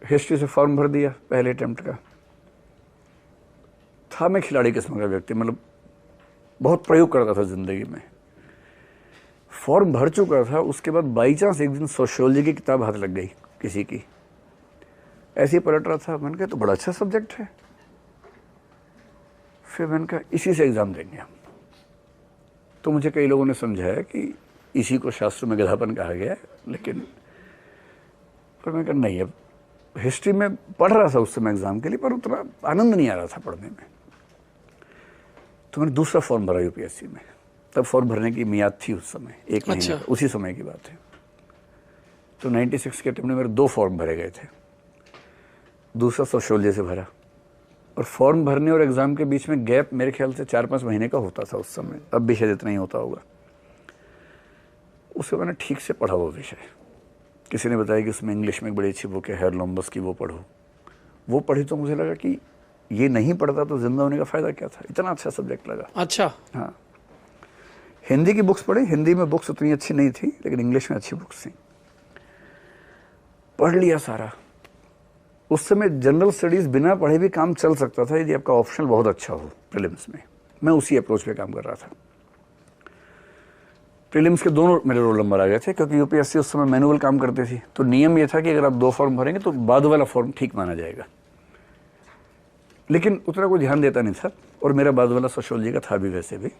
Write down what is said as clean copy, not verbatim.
History से form भर दिया पहले अटेम्प्ट का। था मैं खिलाड़ी किस्म का व्यक्ति, मतलब बहुत प्रयोग करता था ज़िंदगी में। फॉर्म भर चुका था, उसके बाद बाई चांस एक दिन सोशियोलॉजी की किताब हाथ लग गई किसी की, ऐसे ही पलट रहा था। मैंने कहा तो बड़ा अच्छा सब्जेक्ट है। फिर मैंने कहा इसी से एग्ज़ाम देंगे हम। तो मुझे कई लोगों ने समझाया कि इसी को शास्त्र में गधापन कहा गया है, लेकिन पर मैंने कहा नहीं, अब हिस्ट्री में पढ़ रहा था उस समय एग्ज़ाम के लिए, पर उतना आनंद नहीं आ रहा था पढ़ने में। तो मैंने दूसरा फॉर्म भरा यूपीएससी में। तब फॉर्म भरने की मियाद थी उस समय, 1 महीना। अच्छा। उसी समय की बात है। तो 96 के अटेम्प्ट में मेरे 2 फॉर्म भरे गए थे। दूसरा सोशियोलॉजी से भरा, और फॉर्म भरने और एग्ज़ाम के बीच में गैप मेरे ख्याल से 4-5 महीने का होता था उस समय। अब भी शायद इतना ही होता होगा। उसे मैंने ठीक से पढ़ा वो विषय। किसी ने बताया कि उसमें इंग्लिश में एक बड़ी अच्छी बुक है हेरलोम्बस की, वो पढ़ो। वो पढ़ी तो मुझे लगा कि ये नहीं पढ़ता तो जिंदा होने का फ़ायदा क्या था। इतना अच्छा सब्जेक्ट लगा। अच्छा। हाँ, हिंदी की बुक्स पढ़ी। हिंदी में बुक्स उतनी अच्छी नहीं थी, लेकिन इंग्लिश में अच्छी बुक्स थी। पढ़ लिया सारा। उस समय जनरल स्टडीज़ बिना पढ़े भी काम चल सकता था यदि आपका ऑप्शनल बहुत अच्छा हो प्रीलिम्स में। मैं उसी अप्रोच पे काम कर रहा था। प्रीलिम्स के दोनों मेरे रोल नंबर आ गए थे, क्योंकि यूपीएससी उस समय मैनुअल काम करती थी। तो नियम ये था कि अगर आप 2 फॉर्म भरेंगे तो बाद वाला फॉर्म ठीक माना जाएगा, लेकिन उतना कोई ध्यान देता नहीं था। और मेरा बाद वाला सोशियोलॉजी का था भी वैसे भी।